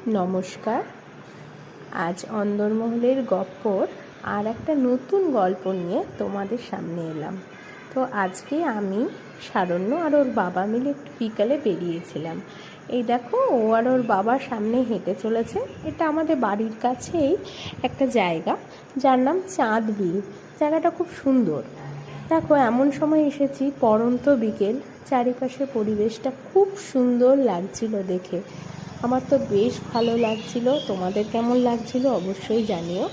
নমস্কার। আজ অন্দরমহলের গপ্পর আর একটা নতুন গল্প নিয়ে তোমাদের সামনে এলাম। তো আজকে আমি, শারণ্য আর ওর বাবা মিলে একটু বিকালে বেরিয়েছিলাম। এই দেখো, ও আর ওর বাবা সামনে হেঁটে চলেছে। এটা আমাদের বাড়ির কাছেই একটা জায়গা, যার নাম চাঁদ বিল। জায়গাটা খুব সুন্দর। দেখো, এমন সময় এসেছি, পড়ন্ত বিকেল, চারিপাশে পরিবেশটা খুব সুন্দর লাগছিল দেখে। আমার তো বেশ ভালো লাগছিল। তোমাদের কেমন লাগছিল অবশ্যই জানিও।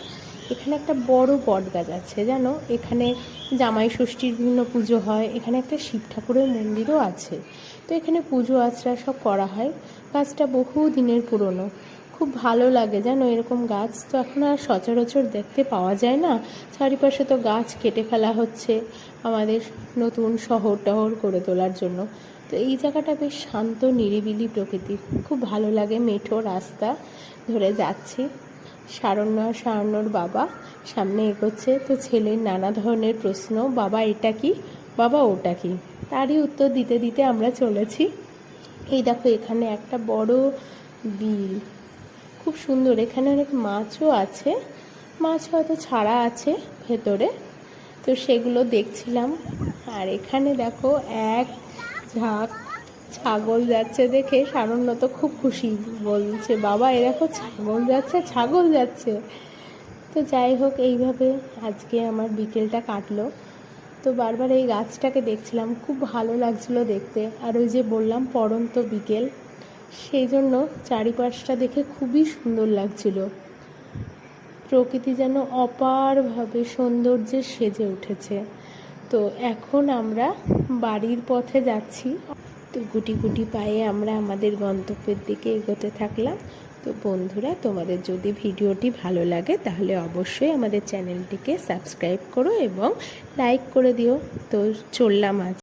এখানে একটা বড় বট গাছ আছে, জানো। এখানে জামাই ষষ্ঠীর বিভিন্ন পুজো হয়। এখানে একটা শিব ঠাকুরের মন্দিরও আছে। তো এখানে পুজো আচরা সব করা হয়। গাছটা বহু দিনের পুরনো। খুব ভালো লাগে, জানো, এরকম গাছ তো এখন আর সচরাচর দেখতে পাওয়া যায় না। চারিপাশে তো গাছ কেটে ফেলা হচ্ছে আমাদের নতুন শহর টহর করে তোলার জন্য। তো এই জায়গাটা বেশ শান্ত, নিরিবিলি প্রকৃতির, খুব ভালো লাগে। মেঠো রাস্তা ধরে যাচ্ছি। শারণ্য আর শারণ্যর বাবা সামনে এগোচ্ছে। তো ছেলের নানা ধরনের প্রশ্ন, বাবা এটা কি, বাবা ওটা কি, তারই উত্তর দিতে দিতে আমরা চলেছি। এই দেখো, এখানে একটা বড় বিল, খুব সুন্দর। এখানে অনেক মাছও আছে। মাছ হয়তো ছাড়া আছে ভেতরে, তো সেগুলো দেখছিলাম। আর এখানে দেখো, এক ঝাঁক ছাগল যাচ্ছে দেখে শারণ্য তো খুব খুশি, বলছে, বাবা এ দেখো, ছাগল যাচ্ছে, ছাগল যাচ্ছে। তো যাই হোক, এইভাবে আজকে আমার বিকেলটা কাটলো। তো বারবার এই গাছটাকে দেখছিলাম, খুব ভালো লাগছিল দেখতে। আর ওই যে বললাম, পড়ন্ত বিকেল, সেই জন্য চারিপাশটা দেখে খুবই সুন্দর লাগছিল। প্রকৃতি যেন অপারভাবে সৌন্দর্যে সেজে উঠেছে। তো এখন আমরা বাড়ির পথে যাচ্ছি। তো গুটি গুটি পায়ে আমরা আমাদের গন্তব্যের দিকে এগোতে থাকলাম। তো বন্ধুরা, তোমাদের যদি ভিডিওটি ভালো লাগে তাহলে অবশ্যই আমাদের চ্যানেলটিকে সাবস্ক্রাইব করো এবং লাইক করে দিও। তো চললাম আজ।